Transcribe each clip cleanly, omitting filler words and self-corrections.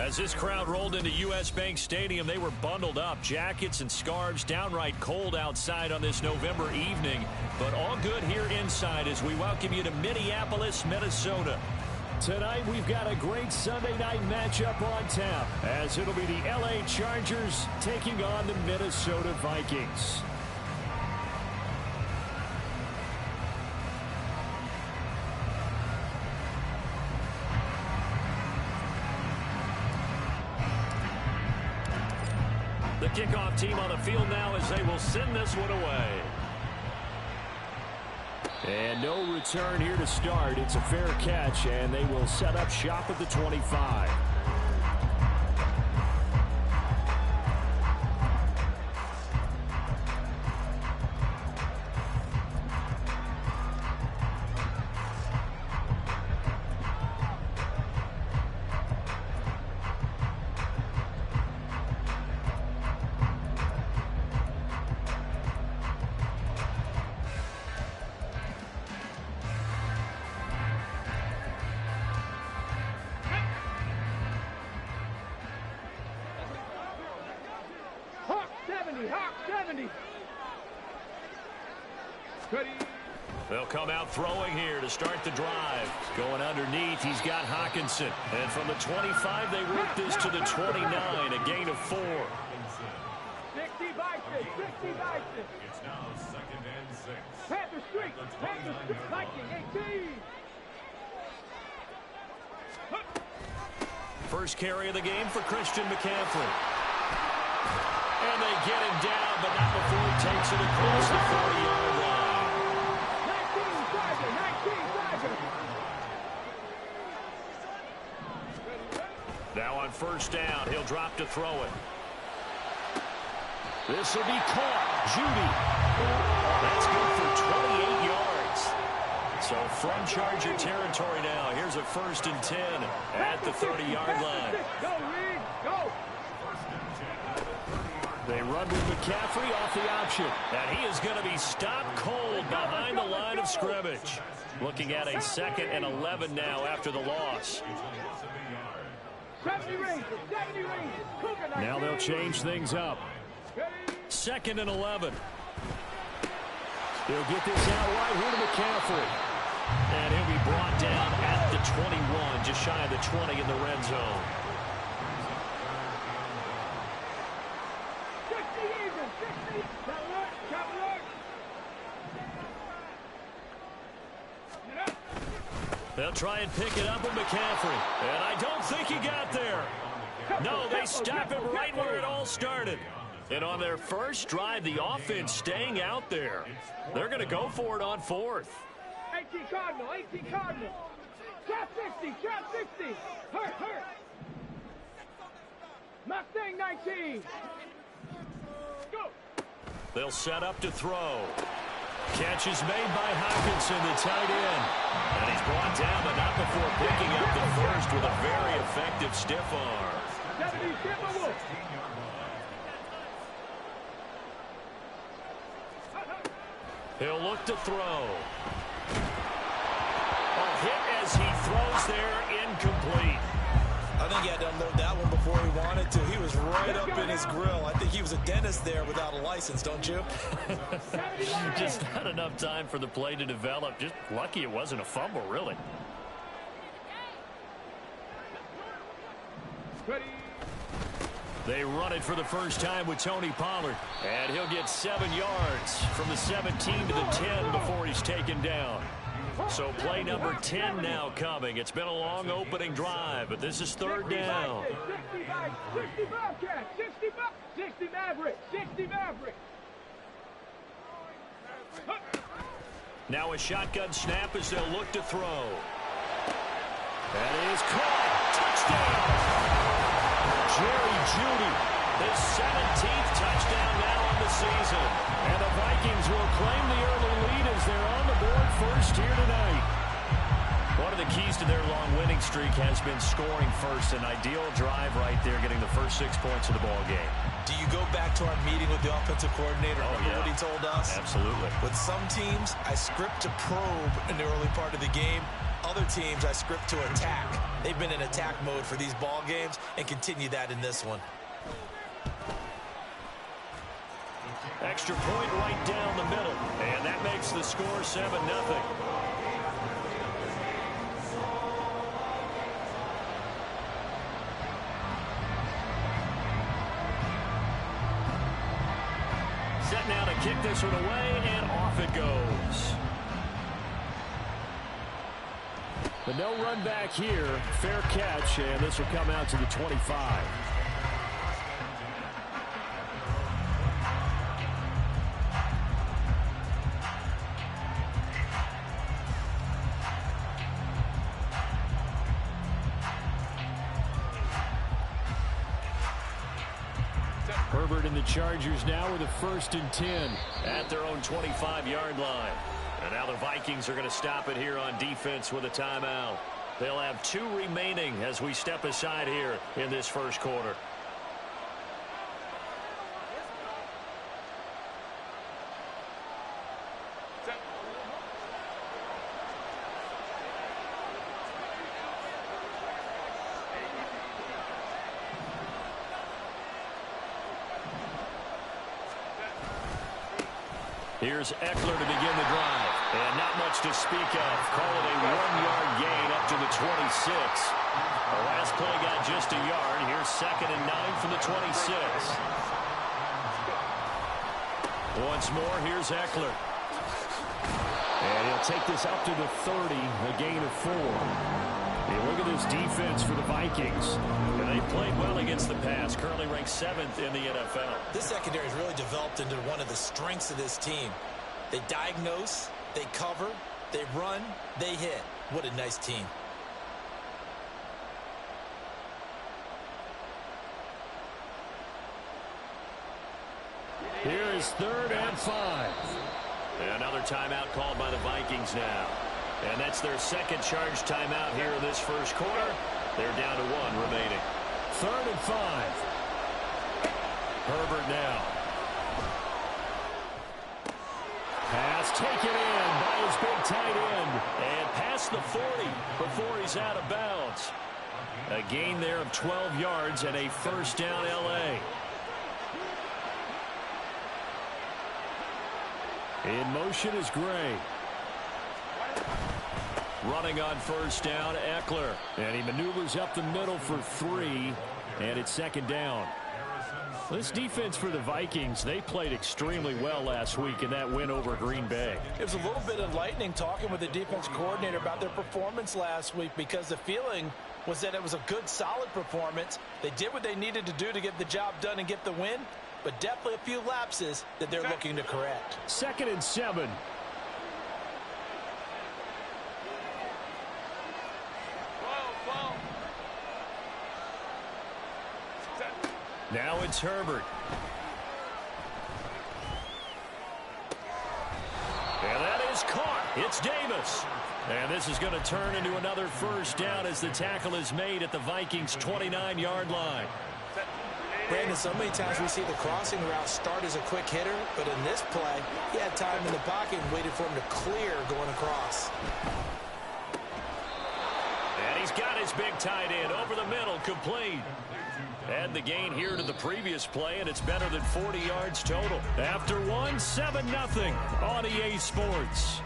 As this crowd rolled into U.S. Bank Stadium, they were bundled up, jackets and scarves, downright cold outside on this November evening, but all good here inside as we welcome you to Minneapolis, Minnesota. Tonight, we've got a great Sunday night matchup on tap, as it'll be the L.A. Chargers taking on the Minnesota Vikings. The kickoff team on the field now as they will send this one away. And no return here to start. It's a fair catch, and they will set up shop at the 25. They'll come out throwing here to start the drive. Going underneath, he's got Hockenson. And from the 25, they work this to the 29, a gain of 4. 60 Vikings, 60 Vikings. It's now 2nd and 6. Panther Street, Viking 18. First carry of the game for Christian McCaffrey. And they get him down, but not before he takes it across the 40-yard line. 19 Now on first down, he'll drop to throw it. This will be caught. Judy. That's good for 28 yards. So from Charger territory now, here's a 1st and 10 at the 30-yard line. Go, Reed, go. They run with McCaffrey off the option. And he is going to be stopped cold behind the line of scrimmage. Looking at a 2nd and 11 now after the loss. 70 ranges, 70 ranges. Now they'll change things up. 2nd and 11. He'll get this out right here to McCaffrey. And he'll be brought down at the 21, just shy of the 20 in the red zone. 60 even, 60. They'll try and pick it up with McCaffrey. And I don't think he got there. No, they stop him right where it all started. And on their first drive, the offense staying out there. They're going to go for it on 4th. 18 Cardinal, 18 Cardinal. Trap 60, trap 60. Hurt. Mustang 19. Go. They'll set up to throw. Catch is made by Hockenson, the tight end. And he's brought down, but not before picking up the first with a very effective stiff arm. 70 Timberwolves. He'll look to throw. A hit as he throws there, incomplete. I think he had to unload that one before he wanted to. He was right up in his grill. I think he was a dentist there without a license, don't you? Just not enough time for the play to develop. Just lucky it wasn't a fumble, really. Ready. They run it for the first time with Tony Pollard. And he'll get 7 yards from the 17 to the 10 before he's taken down. So play number 10 now coming. It's been a long opening drive, but this is 3rd down. 60 Bobcats, 60 Mavericks, 60 Mavericks. Now a shotgun snap as they'll look to throw. That is caught. Touchdown. Jerry Jeudy, his 17th touchdown now on the season. And the Vikings will claim the early lead as they're on the board first here tonight. One of the keys to their long winning streak has been scoring first. An ideal drive right there, getting the first 6 points of the ball game. Do you go back to our meeting with the offensive coordinator? Oh, Remember yeah. what he told us? Absolutely. With some teams, I script to probe in the early part of the game. Other teams I script to attack. They've been in attack mode for these ball games and continue that in this one. Extra point right down the middle. And that makes the score 7-0. Set now to kick this one away, and off it goes. The no run back here. Fair catch, and this will come out to the 25. Herbert and the Chargers now with a 1st and 10 at their own 25-yard line. And now the Vikings are going to stop it here on defense with a timeout. They'll have 2 remaining as we step aside here in this first quarter. Here's Eckler to begin the drive. And not much to speak of. Call it a 1-yard gain up to the 26. The last play got just a yard. Here's 2nd and 9 from the 26. Once more, here's Eckler. And he'll take this up to the 30, a gain of 4. Hey, look at this defense for the Vikings. And they played well against the pass, currently ranked 7th in the NFL. This secondary has really developed into one of the strengths of this team. They diagnose, they cover, they run, they hit. What a nice team. Here is 3rd and 5. And another timeout called by the Vikings now. And that's their 2nd charge timeout here in this first quarter. They're down to 1 remaining. 3rd and 5. Herbert now. Pass taken in by his big tight end. And past the 40 before he's out of bounds. A gain there of 12 yards and a 1st down L.A. In motion is Gray. Running on 1st down, Eckler. And he maneuvers up the middle for 3. And it's 2nd down. This defense for the Vikings, they played extremely well last week in that win over Green Bay. It was a little bit enlightening talking with the defense coordinator about their performance last week, because the feeling was that it was a good, solid performance. They did what they needed to do to get the job done and get the win, but definitely a few lapses that they're looking to correct. 2nd and 7. Now it's Herbert. And that is caught. It's Davis. And this is going to turn into another 1st down as the tackle is made at the Vikings' 29-yard line. Brandon, so many times we see the crossing route start as a quick hitter, but in this play, he had time in the pocket and waited for him to clear going across. And he's got his big tight end over the middle, complete. Add the gain here to the previous play, and it's better than 40 yards total. After 1, 7-0 on EA Sports.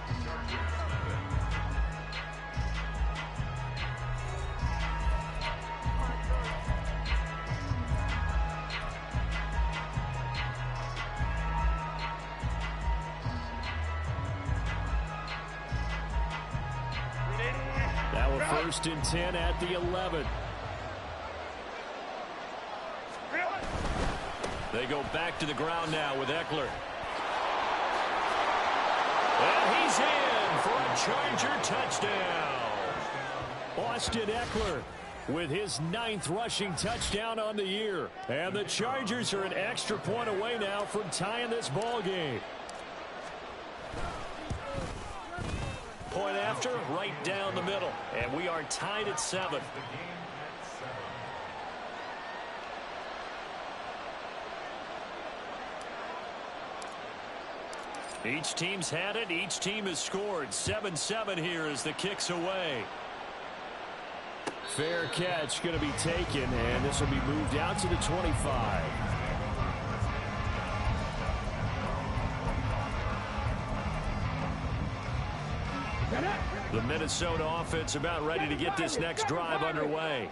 Now a 1st and 10 at the 11. They go back to the ground now with Eckler. And he's in for a Charger touchdown. Austin Eckler with his 9th rushing touchdown on the year. And the Chargers are an extra point away now from tying this ball game. Point after, right down the middle. And we are tied at 7. Each team's had it. Each team has scored. 7-7 here as the kick's away. Fair catch going to be taken, and this will be moved out to the 25. The Minnesota offense about ready to get this next drive underway.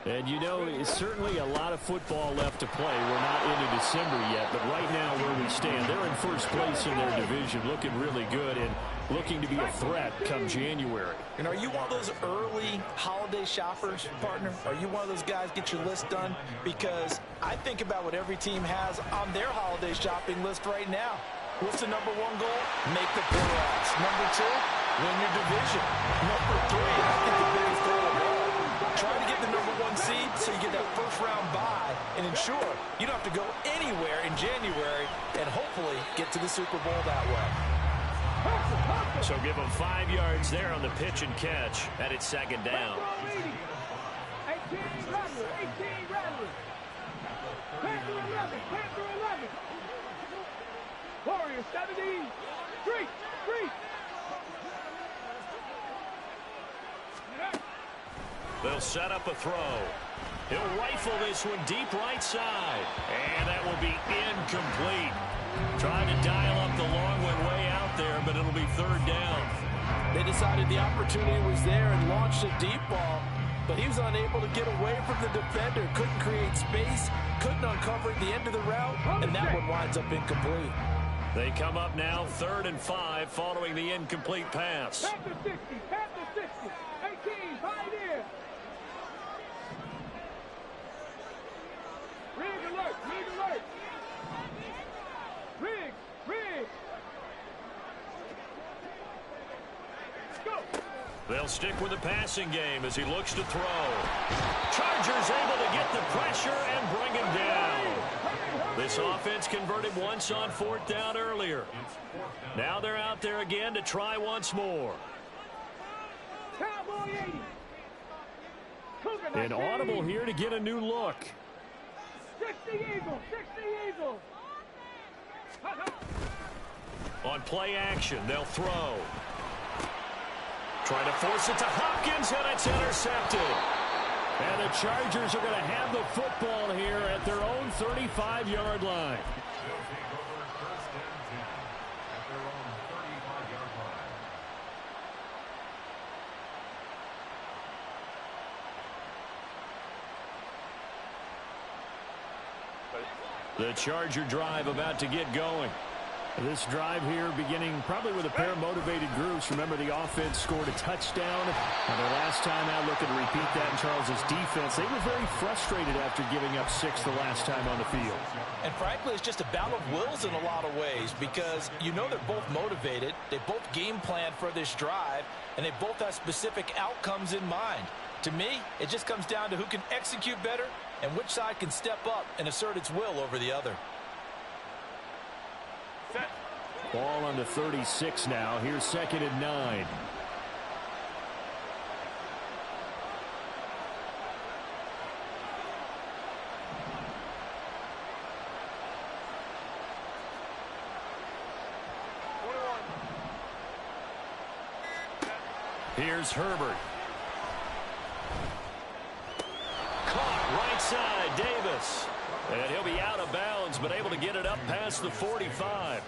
And, you know, it's certainly a lot of football left to play. We're not into December yet, but right now where we stand, they're in first place in their division, looking really good and looking to be a threat come January. And are you one of those early holiday shoppers, partner? Are you one of those guys get your list done? Because I think about what every team has on their holiday shopping list right now. What's the number one goal? Make the playoffs. Number two, win your division. Number three, I think the biggest goal of all, try to get the number one seed so you get that first round bye and ensure you don't have to go anywhere in January and hopefully get to the Super Bowl that way. So give them 5 yards there on the pitch and catch, and it's second down. 18 Rattler. Panther 11. Warriors 17. Street. They'll set up a throw. He'll rifle this one deep right side. And that will be incomplete. Trying to dial up the long one way out there, but it'll be third down. They decided the opportunity was there and launched a deep ball, but he was unable to get away from the defender. Couldn't create space, couldn't uncover at the end of the route, and that one winds up incomplete. They come up now 3rd and 5 following the incomplete pass. Panther 60. 18, Pioneer. Rig alert. Rig. Go. They'll stick with the passing game as he looks to throw. Chargers able to get the pressure and bring him down. This offense converted once on 4th down earlier. Now they're out there again to try once more. Cowboy 80. An audible here to get a new look. 60 Eagles. On play action, they'll throw. Trying to force it to Hopkins, and it's intercepted. And the Chargers are going to have the football here at their own 35-yard line. The Charger drive about to get going. This drive here beginning probably with a pair of motivated groups. Remember, the offense scored a touchdown. And their last time out, looking to repeat that in Charles's defense. They were very frustrated after giving up 6 the last time on the field. And frankly, it's just a battle of wills in a lot of ways because you know they're both motivated. They both game plan for this drive, and they both have specific outcomes in mind. To me, it just comes down to who can execute better and which side can step up and assert its will over the other. Ball on the 36 now. Here's 2nd and 9. Here's Herbert. Caught right side, Davis. And he'll be out of bounds, but able to get it up past the 45.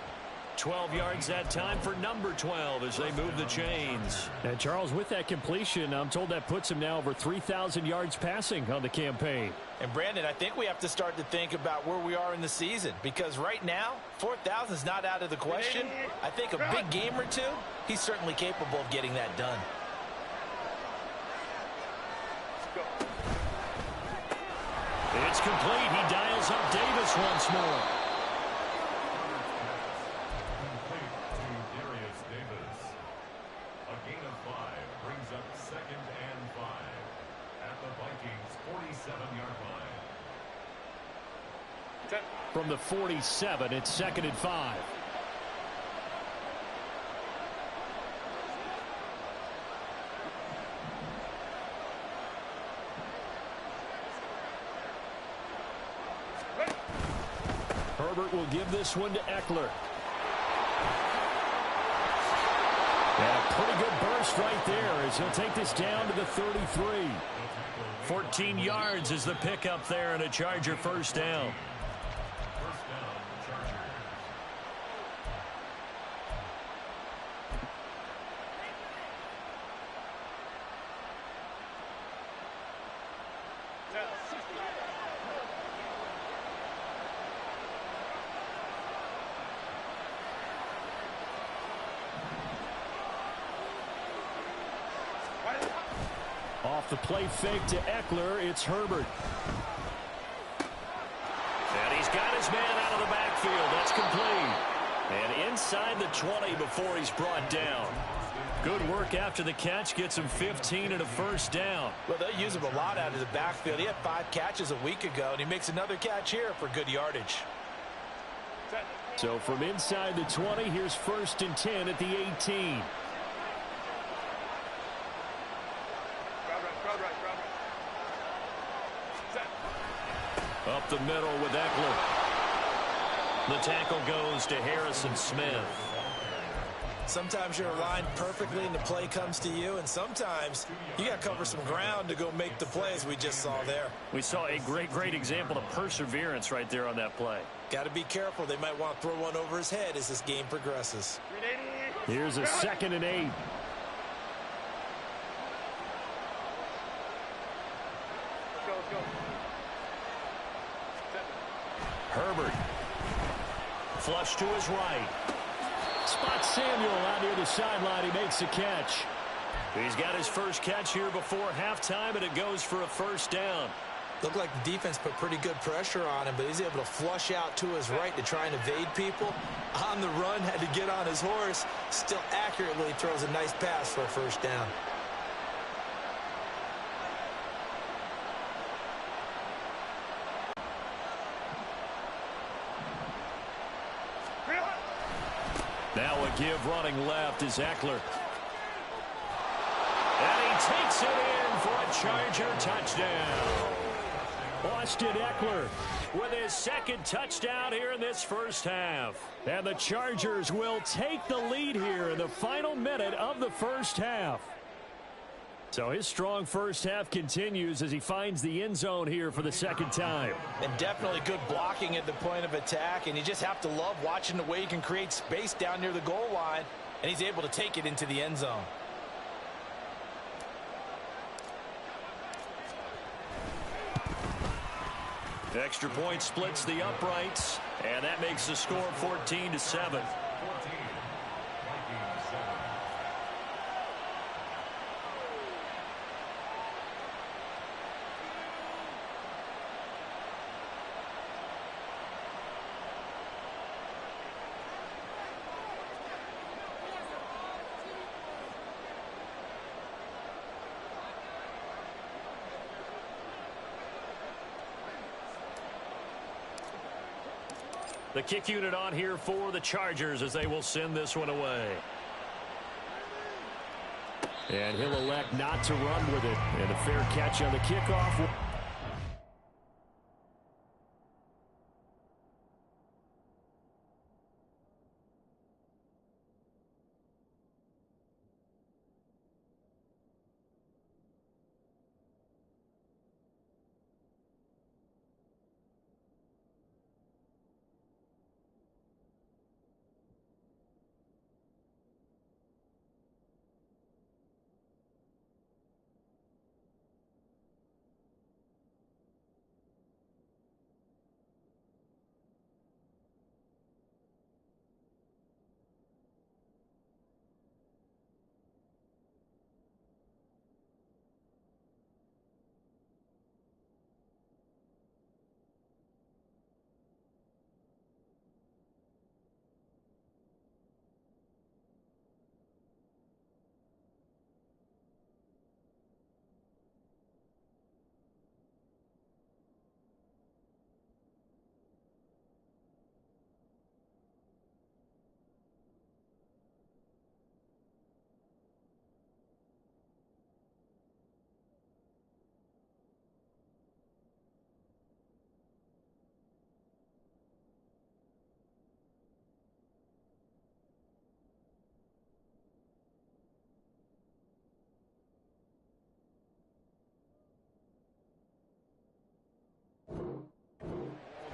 12 yards that time for number 12 as they move the chains. And Charles, with that completion, I'm told that puts him now over 3,000 yards passing on the campaign. And Brandon, I think we have to start to think about where we are in the season because right now, 4,000 is not out of the question. I think a big game or two, he's certainly capable of getting that done. It's complete. He dials up Davis once more. From the 47, it's 2nd and 5. Herbert will give this one to Eckler. And a pretty good burst right there as he'll take this down to the 33. 14 yards is the pickup there and a Charger first down. Off the play fake to Eckler, it's Herbert. And he's got his man out of the backfield. That's complete. And inside the 20 before he's brought down. Good work after the catch. Gets him 15 and a first down. Well, they use him a lot out of the backfield. He had 5 catches a week ago, and he makes another catch here for good yardage. So from inside the 20, here's 1st and 10 at the 18. Up the middle with Eckler. The tackle goes to Harrison Smith. Sometimes you're aligned perfectly and the play comes to you, and sometimes you got to cover some ground to go make the plays we just saw there. We saw a great example of perseverance right there on that play. Got to be careful. They might want to throw one over his head as this game progresses. Here's a 2nd and 8. Let's go. Herbert. Flush to his right. Spots Samuel out near the sideline. He makes the catch. He's got his first catch here before halftime, and it goes for a first down. Looked like the defense put pretty good pressure on him, but he's able to flush out to his right to try and evade people. On the run, had to get on his horse. Still accurately throws a nice pass for a first down. Now a give running left is Eckler. And he takes it in for a Charger touchdown. Austin Eckler with his 2nd touchdown here in this first half. And the Chargers will take the lead here in the final minute of the first half. So his strong first half continues as he finds the end zone here for the 2nd time. And definitely good blocking at the point of attack, and you just have to love watching the way he can create space down near the goal line, and he's able to take it into the end zone. Extra point splits the uprights, and that makes the score 14-7. The kick unit on here for the Chargers as they will send this one away. And he'll elect not to run with it. And a fair catch on the kickoff.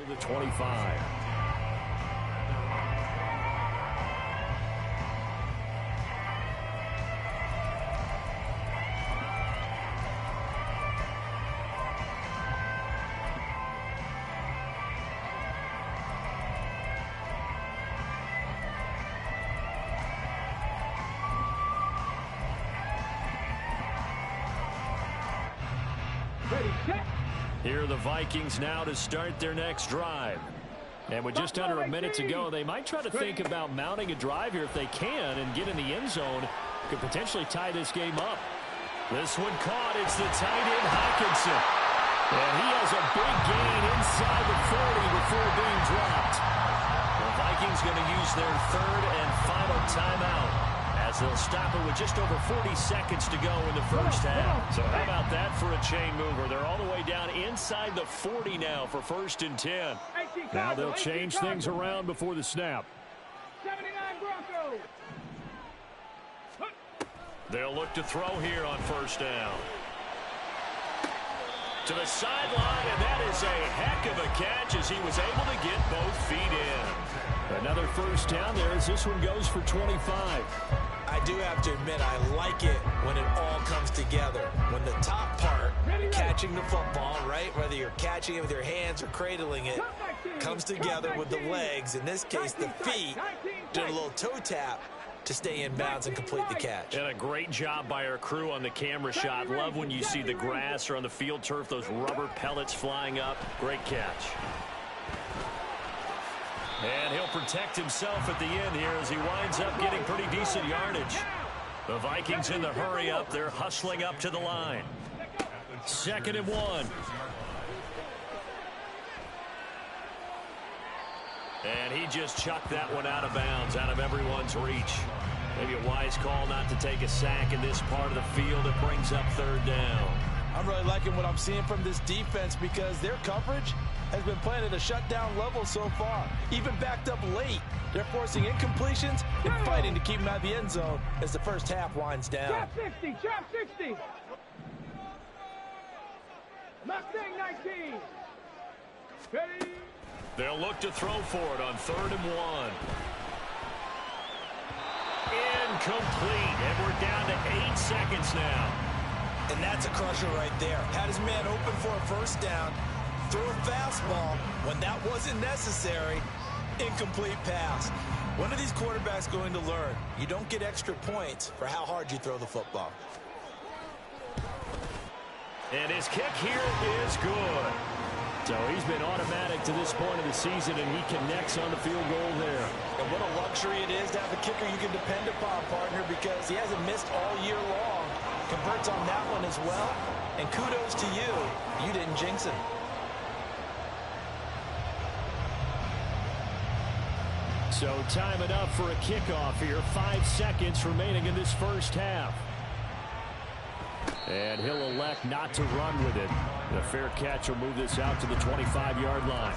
The 25. Ready, set. Here are the Vikings now to start their next drive. And with just under a minute to go, they might try to think about mounting a drive here if they can and get in the end zone. Could potentially tie this game up. This one caught. It's the tight end, Hockenson. And he has a big gain inside the 40 before being dropped. The Vikings going to use their third and final timeout, as they'll stop it with just over 40 seconds to go in the first half. So how about that for a chain mover? They're all the way down inside the 40 now for 1st and 10. Now they'll change things around before the snap. 79 Broncos. They'll look to throw here on 1st down. To the sideline, and that is a heck of a catch as he was able to get both feet in. Another 1st down there as this one goes for 25. I do have to admit, I like it when it all comes together. When the top part, catching the football, right, whether you're catching it with your hands or cradling it, comes together with the legs, in this case the feet, doing a little toe tap to stay in bounds and complete the catch. And a great job by our crew on the camera shot. Love when you see the grass or on the field turf, those rubber pellets flying up. Great catch. And he'll protect himself at the end here as he winds up getting pretty decent yardage. The Vikings in the hurry up. They're hustling up to the line. 2nd and 1. And he just chucked that one out of bounds, out of everyone's reach. Maybe a wise call not to take a sack in this part of the field. It brings up 3rd down. I'm really liking what I'm seeing from this defense because their coverage has been playing at a shutdown level so far. Even backed up late, they're forcing incompletions and fighting to keep them out of the end zone as the first half winds down. Trap 60, trap 60. Mustang 19. Ready. They'll look to throw for it on 3rd and 1. Incomplete, and we're down to 8 seconds now. And that's a crusher right there. Had his man open for a 1st down, threw a fastball when that wasn't necessary. Incomplete pass. When are these quarterbacks going to learn? You don't get extra points for how hard you throw the football. And his kick here is good. So he's been automatic to this point of the season, and he connects on the field goal there. And what a luxury it is to have a kicker you can depend upon, partner, because he hasn't missed all year long. Converts on that one as well. And kudos to you. You didn't jinx him. So time it up for a kickoff here. 5 seconds remaining in this first half. And he'll elect not to run with it. The fair catch will move this out to the 25-yard line.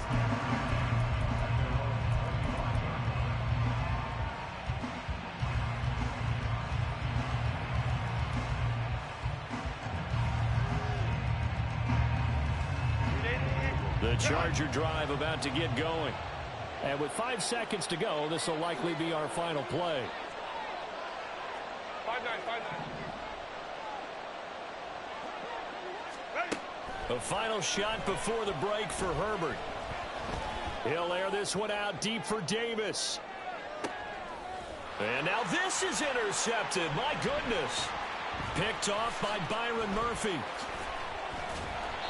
The Charger drive about to get going. And with 5 seconds to go, this will likely be our final play. 5-9. A final shot before the break for Herbert. He'll air this one out deep for Davis. And now this is intercepted. My goodness. Picked off by Byron Murphy.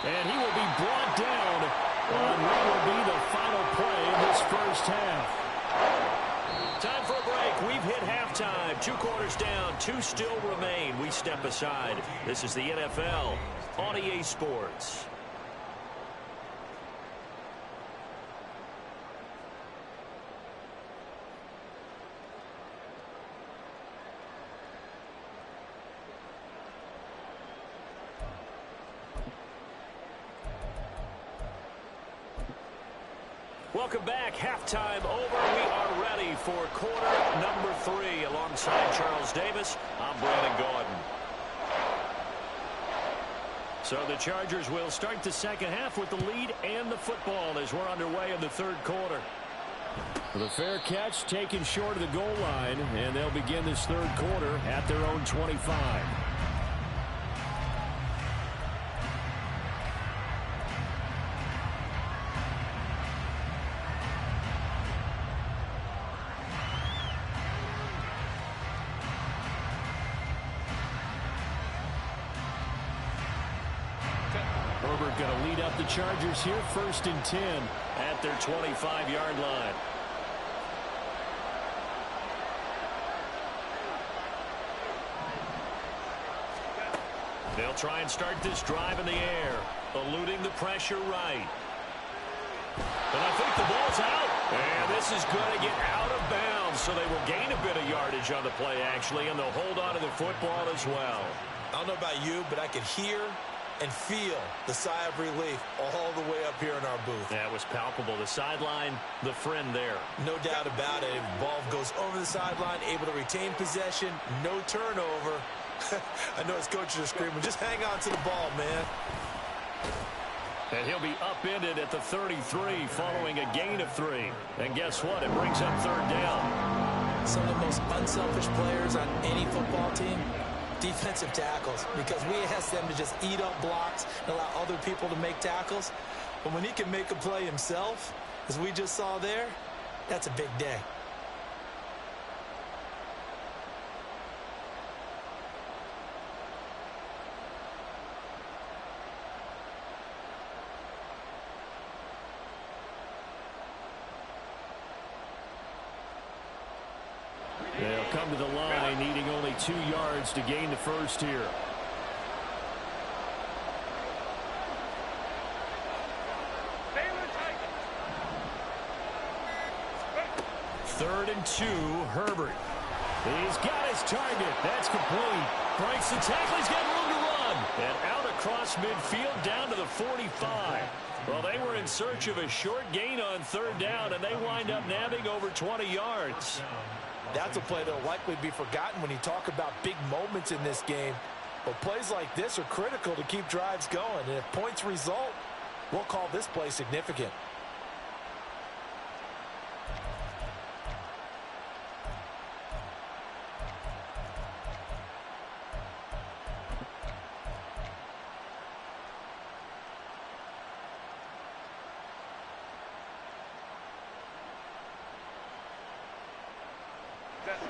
And he will be brought down on what will be the final play in this first half. Time for a break. We've hit halftime. 2 quarters down. 2 still remain. We step aside. This is the NFL on EA Sports. Welcome back. Halftime over. We are ready for quarter number 3. Alongside Charles Davis, I'm Brandon Gaudin. So the Chargers will start the second half with the lead and the football as we're underway in the third quarter. The fair catch taken short of the goal line, and they'll begin this third quarter at their own 25. Herbert going to lead up the Chargers here, 1st and 10 at their 25-yard line. They'll try and start this drive in the air, eluding the pressure right. And I think the ball's out. And this is going to get out of bounds, so they will gain a bit of yardage on the play, actually, and they'll hold on to the football as well. I don't know about you, but I could hear and feel the sigh of relief all the way up here in our booth. That was palpable. The sideline, the friend there. No doubt about it. The ball goes over the sideline, able to retain possession, no turnover. I know his coaches are screaming, just hang on to the ball, man. And he'll be upended at the 33 following a gain of 3. And guess what? It brings up 3rd down. Some of the most unselfish players on any football team, defensive tackles, because we ask them to just eat up blocks and allow other people to make tackles. But when he can make a play himself, as we just saw there, that's a big day. They'll come to the line, needing only 2 yards to gain the first here. Third and 2, Herbert. He's got his target. That's complete. Breaks the tackle. He's got room to run. And out across midfield down to the 45. Well, they were in search of a short gain on 3rd down, and they wind up nabbing over 20 yards. That's a play that will likely be forgotten when you talk about big moments in this game. But plays like this are critical to keep drives going. And if points result, we'll call this play significant.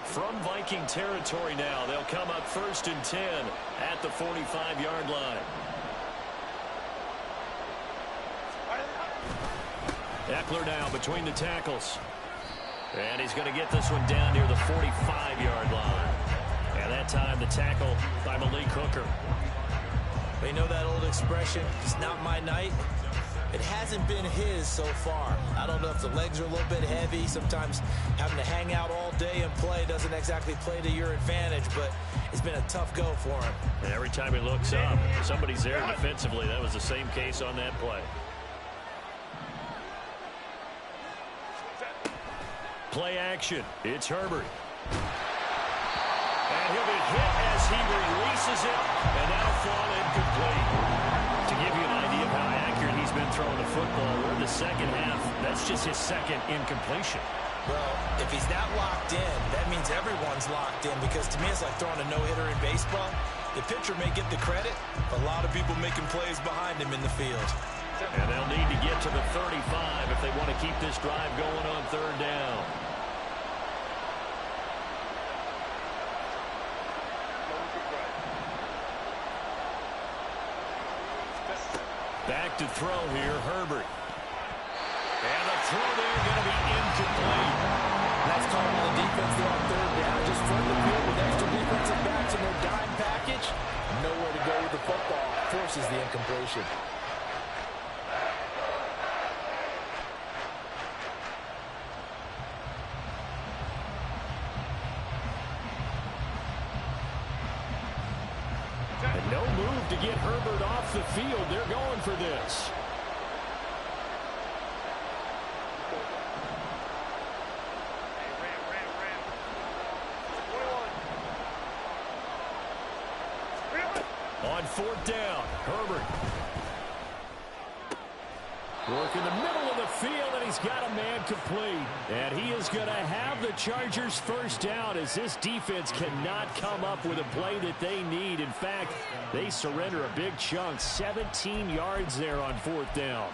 From Viking territory now, they'll come up 1st and 10 at the 45-yard line. Eckler now between the tackles. And he's going to get this one down near the 45-yard line. And that time the tackle by Malik Hooker. You know that old expression, it's not my night? It hasn't been his so far. I don't know if the legs are a little bit heavy. Sometimes having to hang out all day and play doesn't exactly play to your advantage, but it's been a tough go for him. And every time he looks up, somebody's there defensively. That was the same case on that play. Play action. It's Herbert. And he'll be hit as he releases it, and that'll fall incomplete. To give you an idea of how accurate he's been throwing the football, we're in the second half. That's just his 2nd incompletion. Well, if he's not locked in, that means everyone's locked in, because to me it's like throwing a no-hitter in baseball. The pitcher may get the credit, but a lot of people making plays behind him in the field. And they'll need to get to the 35 if they want to keep this drive going on 3rd down. Back to throw here, Herbert. And the throw there going to be incomplete. That's called on the defense there on 3rd down. Just front the field with extra defensive backs in their dime package. Nowhere to go with the football. Forces the incompletion. And no move to get Herbert off the field. They're going for this. On 4th down. Herbert. Working the middle of the field, and he's got a man complete. And he is going to have the Chargers first down, as this defense cannot come up with a play that they need. In fact, they surrender a big chunk, 17 yards there on 4th down.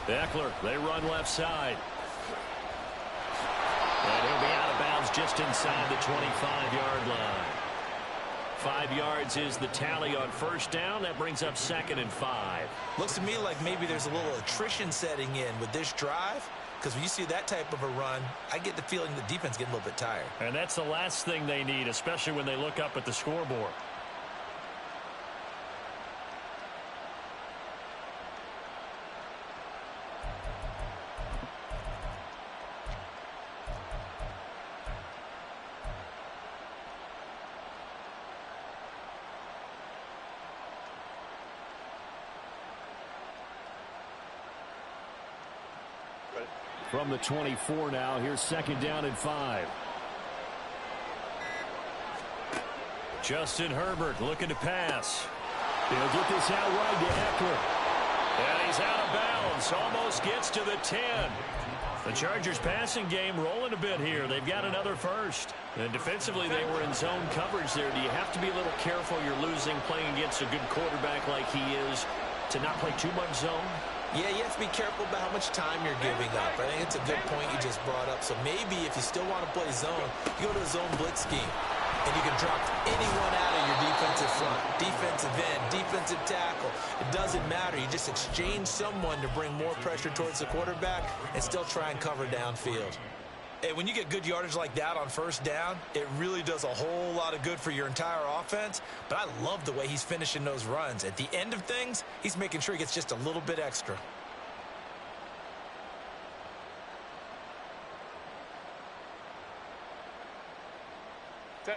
Eckler, they run left side. And he'll be out of bounds just inside the 25-yard line. 5 yards is the tally on 1st down. That brings up 2nd and 5. Looks to me like maybe there's a little attrition setting in with this drive, because when you see that type of a run, I get the feeling the defense getting a little bit tired. And that's the last thing they need, especially when they look up at the scoreboard. From the 24 now, here's 2nd down and 5. Justin Herbert looking to pass. He'll get this out wide to Eckler. And he's out of bounds. Almost gets to the 10. The Chargers passing game rolling a bit here. They've got another first. And defensively, they were in zone coverage there. Do you have to be a little careful? You're losing playing against a good quarterback like he is to not play too much zone? Yeah, you have to be careful about how much time you're giving up. I think it's a good point you just brought up. So maybe if you still want to play zone, you go to a zone blitz scheme. And you can drop anyone out of your defensive front. Defensive end, defensive tackle. It doesn't matter. You just exchange someone to bring more pressure towards the quarterback and still try and cover downfield. And when you get good yardage like that on 1st down, it really does a whole lot of good for your entire offense. But I love the way he's finishing those runs. At the end of things, he's making sure he gets just a little bit extra.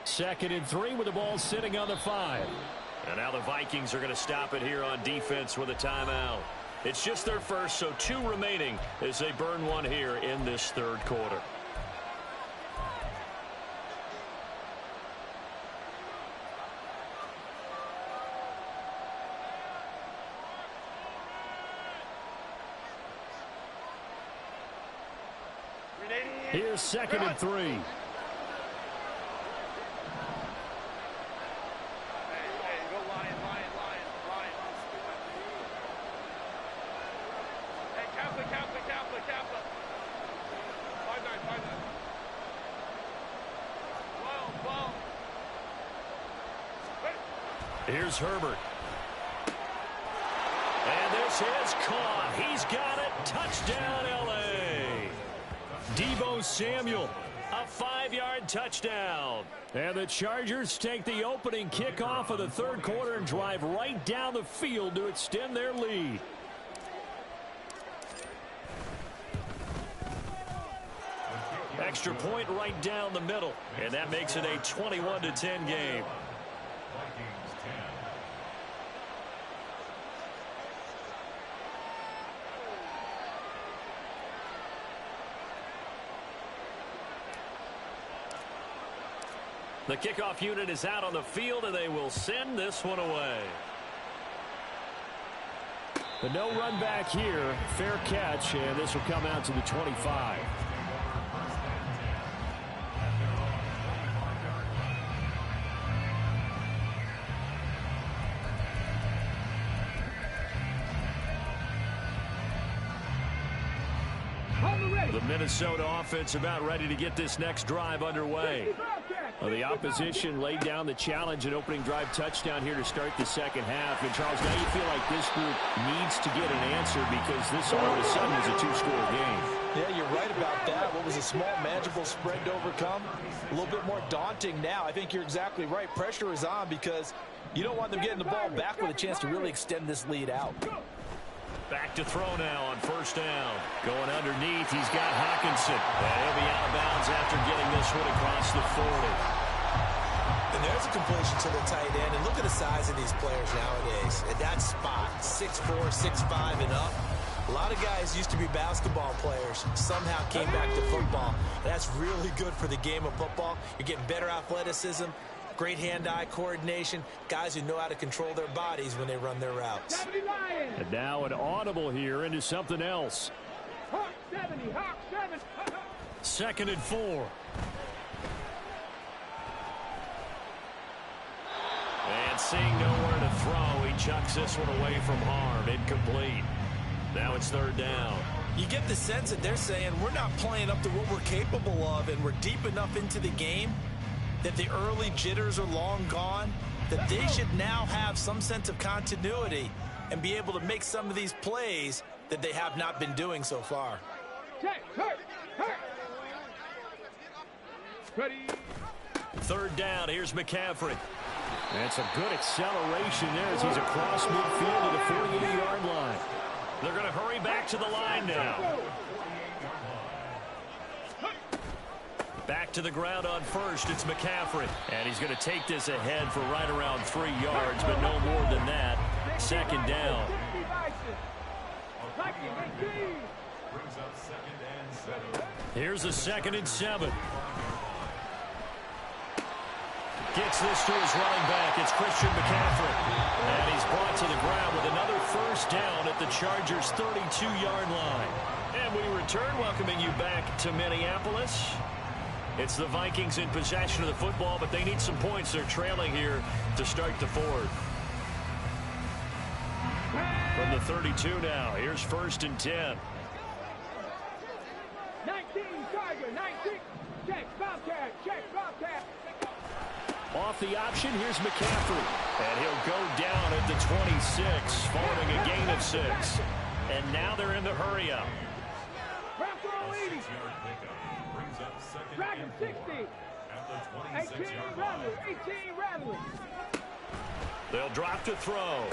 Second and 3 with the ball sitting on the 5. And now the Vikings are going to stop it here on defense with a timeout. It's just their first, so 2 remaining as they burn one here in this 3rd quarter. Here's 2nd and 3. Here's Herbert. And this is caught. He's got it. Touchdown, L.A. Deebo Samuel, a 5-yard touchdown. And the Chargers take the opening kickoff of the 3rd quarter and drive right down the field to extend their lead. Extra point right down the middle, and that makes it a 21-10 game. The kickoff unit is out on the field, and they will send this one away. But no run back here. Fair catch, and this will come out to the 25. The Minnesota offense about ready to get this next drive underway. Well, the opposition laid down the challenge and opening drive touchdown here to start the second half. And, Charles, now you feel like this group needs to get an answer because this all of a sudden is a two-score game. Yeah, you're right about that. What was a small, manageable spread to overcome? A little bit more daunting now. I think you're exactly right. Pressure is on because you don't want them getting the ball back with a chance to really extend this lead out. Back to throw now on first down. Going underneath, he's got Hockenson. And he'll be out of bounds after getting this one across the 40. And there's a completion to the tight end. And look at the size of these players nowadays. At that spot, 6'4", 6'5", and up. A lot of guys used to be basketball players, somehow came back to football. That's really good for the game of football. You're getting better athleticism, great hand-eye coordination, guys who know how to control their bodies when they run their routes. And now an audible here into something else. Hawk 70, Hawk 70. 2nd and 4. And seeing nowhere to throw, he chucks this one away from harm. Incomplete. Now it's 3rd down. You get the sense that they're saying we're not playing up to what we're capable of, and we're deep enough into the game that the early jitters are long gone, that they should now have some sense of continuity and be able to make some of these plays that they have not been doing so far. Ready. 3rd down, here's McCaffrey. And some good acceleration there as he's across midfield to the 48-yard line. They're going to hurry back to the line now. Back to the ground on first, it's McCaffrey. And he's going to take this ahead for right around 3 yards, but no more than that. 2nd down. Here's a 2nd and 7. Gets this to his running back. It's Christian McCaffrey. And he's brought to the ground with another 1st down at the Chargers' 32-yard line. And we return, welcoming you back to Minneapolis. It's the Vikings in possession of the football, but they need some points. They're trailing here to start the 4th. From the 32 now, here's 1st and 10. 19, Charger, 19. Check, Bobcat, check, Bobcat. Off the option, here's McCaffrey. And he'll go down at the 26, following a gain of 6. And now they're in the hurry-up. Dragon 60. 18 Rattler. They'll drop to throw.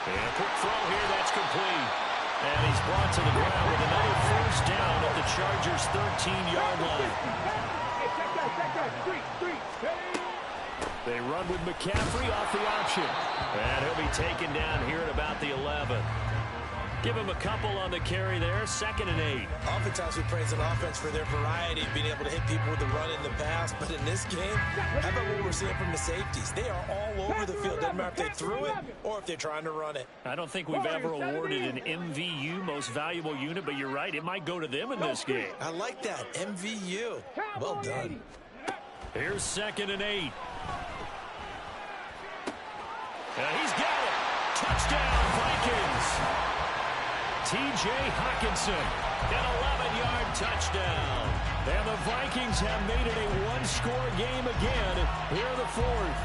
And a quick throw here, that's complete. And he's brought to the ground with another 1st down at the Chargers' 13-yard line. Hey, check that. Street. They run with McCaffrey off the option. And he'll be taken down here at about the 11. Give him a couple on the carry there. 2nd and 8. Oftentimes we praise an offense for their variety, being able to hit people with the run in the pass. But in this game, how about what we're seeing from the safeties? They are all over the field. Doesn't matter if they threw it or if they're trying to run it. I don't think we've ever awarded an MVU, most valuable unit, but you're right. It might go to them in this game. I like that. MVU. Well done. Here's 2nd and 8. And he's got it. Touchdown, Vikings. T.J. Hockenson, an 11-yard touchdown. And the Vikings have made it a one-score game again here in the 4th.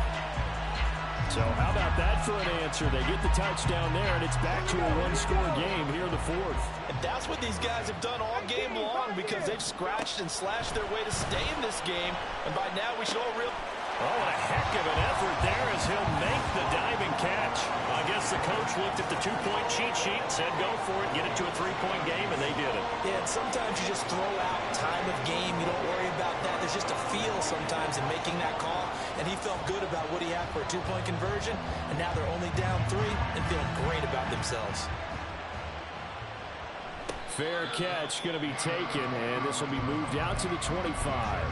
So how about that for an answer? They get the touchdown there, and it's back to a one-score game here in the 4th. And that's what these guys have done all game long because they've scratched and slashed their way to stay in this game. And by now we should all realize... Oh, a heck of an effort there as he'll make the diving catch. I guess the coach looked at the two-point cheat sheet, said go for it, get it to a three-point game, and they did it. Yeah, and sometimes you just throw out time of game. You don't worry about that. There's just a feel sometimes in making that call, and he felt good about what he had for a two-point conversion, and now they're only down 3 and feeling great about themselves. Fair catch going to be taken, and this will be moved out to the 25.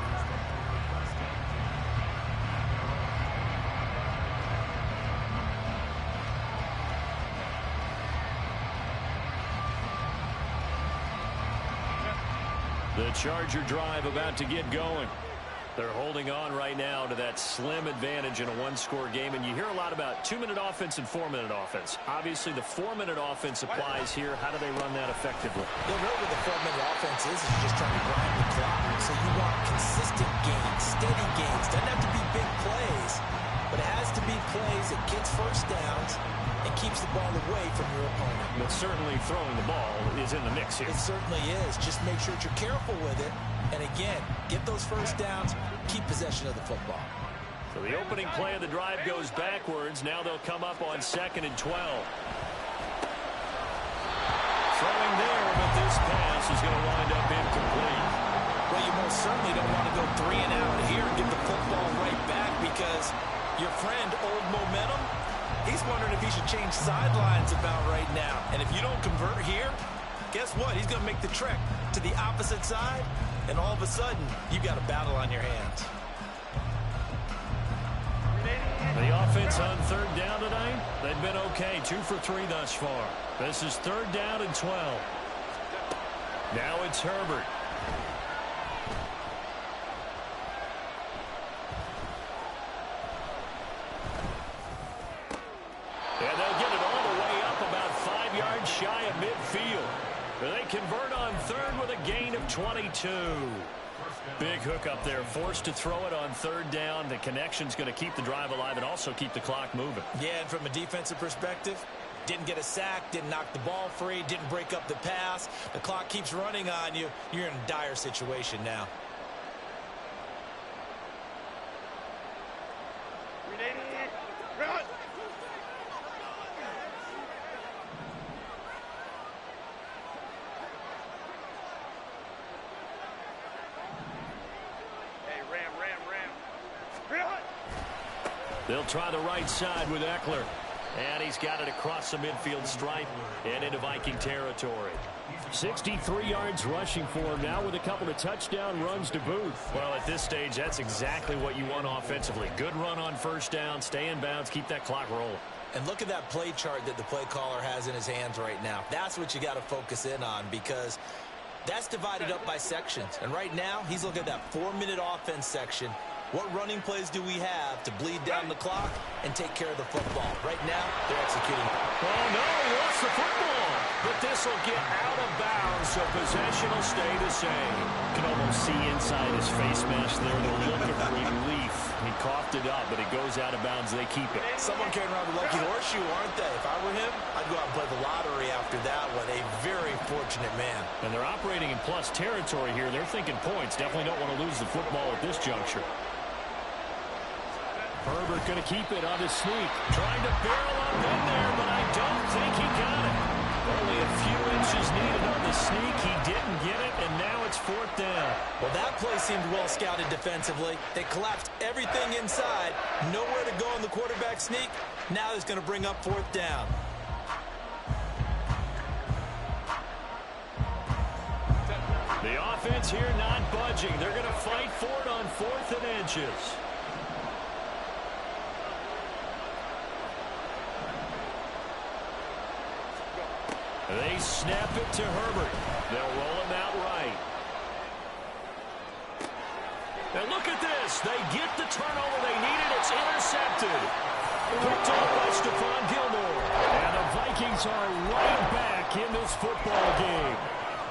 The Charger drive about to get going. They're holding on right now to that slim advantage in a one-score game, and you hear a lot about 2-minute offense and 4-minute offense. Obviously, the 4-minute offense applies here. How do they run that effectively? You'll know what the 4-minute offense is just trying to grind the clock. So you want consistent gains, steady gains. Doesn't have to be big plays, but it has to be plays that gets first downs and keeps the ball away from your opponent. But certainly throwing the ball is in the mix here. It certainly is. Just make sure that you're careful with it. And again, get those first downs, keep possession of the football. So the opening play of the drive goes backwards. Now they'll come up on 2nd and 12. Throwing there, but this pass is going to wind up incomplete. Well, you most certainly don't want to go 3 and out here and get the football right back because your friend, Old Momentum, he's wondering if he should change sidelines about right now. And if you don't convert here, guess what? He's going to make the trek to the opposite side, and all of a sudden, you've got a battle on your hands. The offense on 3rd down tonight, they've been okay. 2 for 3 thus far. This is 3rd down and 12. Now it's Herbert. And they'll get it all the way up about 5 yards shy of midfield. They convert on 3rd with a gain of 22. Big hook up there, forced to throw it on 3rd down. The connection's going to keep the drive alive and also keep the clock moving. Yeah, and from a defensive perspective, didn't get a sack, didn't knock the ball free, didn't break up the pass. The clock keeps running on you. You're in a dire situation now. They'll try the right side with Eckler. And he's got it across the midfield stripe and into Viking territory. 63 yards rushing for him now with a couple of touchdown runs to boot. Well, at this stage, that's exactly what you want offensively. Good run on 1st down, stay in bounds, keep that clock rolling. And look at that play chart that the play caller has in his hands right now. That's what you got to focus in on because that's divided up by sections. And right now, he's looking at that 4-minute offense section. What running plays do we have to bleed down the clock and take care of the football? Right now, they're executing. Oh, no, he lost the football. But this will get out of bounds, so possession will stay the same. You can almost see inside his face mask there the look of relief. He coughed it up, but it goes out of bounds. They keep it. Someone carrying around the lucky horseshoe, aren't they? If I were him, I'd go out and play the lottery after that one. A very fortunate man. And they're operating in plus territory here. They're thinking points. Definitely don't want to lose the football at this juncture. Herbert going to keep it on his sneak. Trying to barrel up in there, but I don't think he got it. Only a few inches needed on the sneak. He didn't get it, and now it's 4th down. Well, that play seemed well scouted defensively. They collapsed everything inside. Nowhere to go on the quarterback sneak. Now it's going to bring up 4th down. The offense here not budging. They're going to fight for it on 4th and inches. They snap it to Herbert. They'll roll him out right. And look at this. They get the turnover they needed. It's intercepted. Picked off by Stephon Gilmore. And the Vikings are right back in this football game.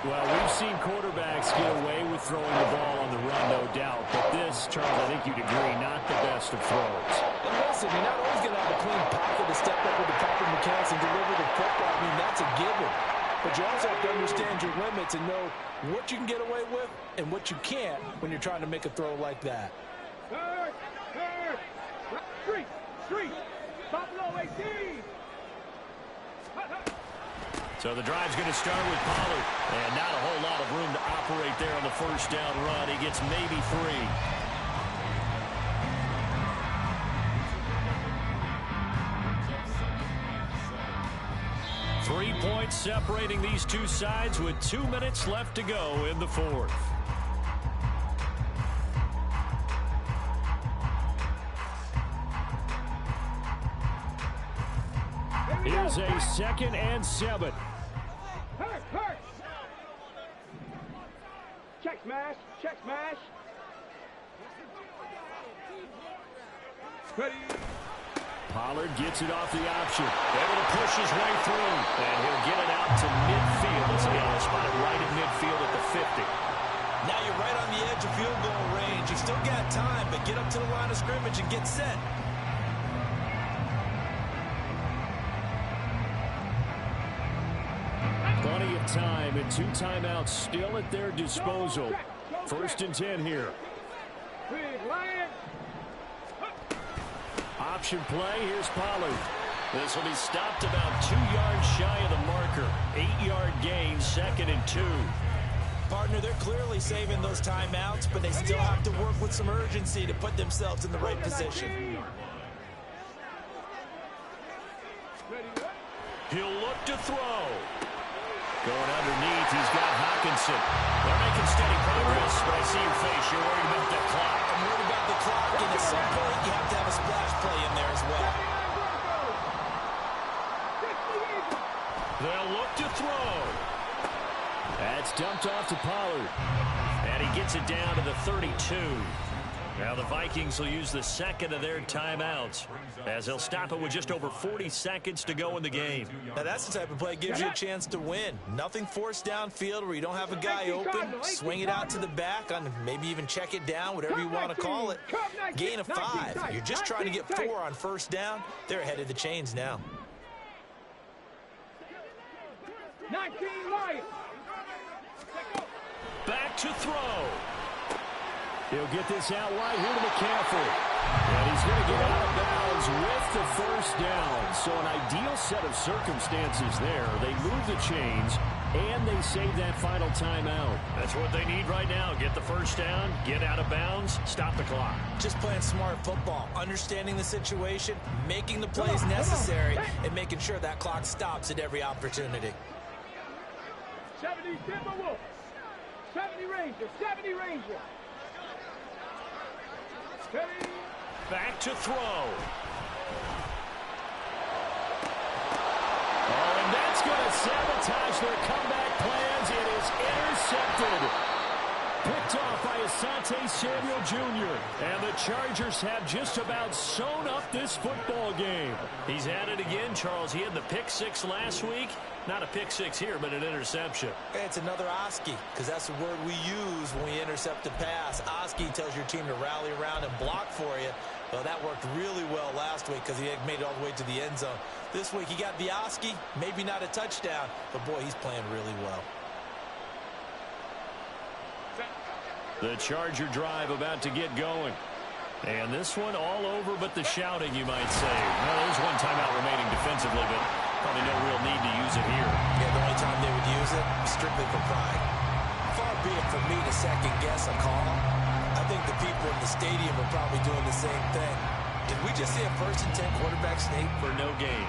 Well, we've seen quarterbacks get away with throwing the ball on the run, no doubt. But this, Charles, I think you'd agree, not the best of throws. And listen, you're not always going to have a clean pocket to step up with the proper mechanics and deliver the football. I mean, that's a given. But you also have to understand your limits and know what you can get away with and what you can't when you're trying to make a throw like that. Street, Buffalo 18. So the drive's going to start with Pollard. And not a whole lot of room to operate there on the 1st down run. He gets maybe 3. 3 points separating these two sides with 2 minutes left to go in the 4th. Here's a 2nd and 7. Hurt. Check smash. Ready. Pollard gets it off the option. Able to push his way through. And he'll get it out to midfield. Let's see, I'll spot it right at midfield at the 50. Now you're right on the edge of field goal range. You've still got time, but get up to the line of scrimmage and get set. Plenty of time and 2 timeouts still at their disposal. 1st and 10 here. Option play. Here's Pollard. This will be stopped about 2 yards shy of the marker. 8-yard gain, 2nd and 2. Partner, they're clearly saving those timeouts, but they still have to work with some urgency to put themselves in the right position. He'll look to throw. Going underneath, he's got Hockenson. They're making steady progress, but I see your face. You're worried about the clock. I'm worried about the clock, and at some point, you have to have a splash play in there as well. They'll look to throw. That's dumped off to Pollard. And he gets it down to the 32. Now the Vikings will use the 2nd of their timeouts as they'll stop it with just over 40 seconds to go in the game. Now that's the type of play that gives you a chance to win. Nothing forced downfield where you don't have a guy open. Swing it out to the back, on maybe even check it down, whatever you want to call it. Gain of 5. You're just trying to get 4 on 1st down. They're ahead of the chains now. 19 Lions. Back to throw. He'll get this out wide here to McCaffrey. And he's going to get out of bounds with the 1st down. So an ideal set of circumstances there. They move the chains, and they save that final timeout. That's what they need right now. Get the 1st down, get out of bounds, stop the clock. Just playing smart football, understanding the situation, making the plays necessary, and making sure that clock stops at every opportunity. 70 Timberwolves. 70 Rangers. 70 Rangers. Back to throw. Oh, and that's going to sabotage their comeback plans. It is intercepted. Picked off by Asante Samuel Jr. And the Chargers have just about sewn up this football game. He's at it again, Charles. He had the pick 6 last week. Not a pick 6 here, but an interception. It's another Oski, because that's the word we use when we intercept a pass. Oski tells your team to rally around and block for you. Well, that worked really well last week because he had made it all the way to the end zone. This week he got the Oski, maybe not a touchdown, but boy, he's playing really well. The Charger drive about to get going. And this one all over but the shouting, you might say. Well, there's 1 timeout remaining defensively, but probably no real need to use it here. Yeah, the only time they would use it, strictly for pride. Far be it from me to second-guess a call. I think the people in the stadium are probably doing the same thing. Did we just see a 1st and 10 quarterback sneak? For no gain.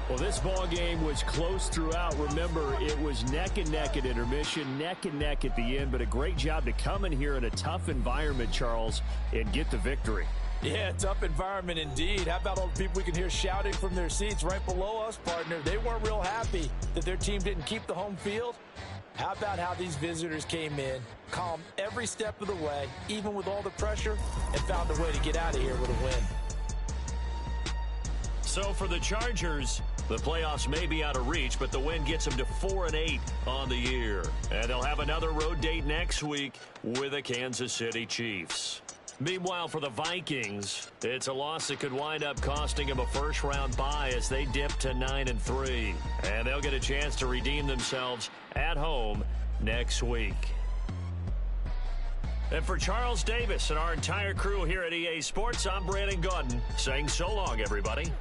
Well, this ball game was close throughout. Remember, it was neck and neck at intermission, neck and neck at the end, but a great job to come in here in a tough environment, Charles, and get the victory. Yeah, tough environment indeed. How about all the people we can hear shouting from their seats right below us, partner? They weren't real happy that their team didn't keep the home field. How about how these visitors came in, calm every step of the way, even with all the pressure, and found a way to get out of here with a win. So for the Chargers, the playoffs may be out of reach, but the win gets them to 4-8 on the year. And they'll have another road date next week with the Kansas City Chiefs. Meanwhile, for the Vikings, it's a loss that could wind up costing them a first-round bye as they dip to 9-3. And they'll get a chance to redeem themselves at home next week. And for Charles Davis and our entire crew here at EA Sports, I'm Brandon Gaudin saying so long, everybody.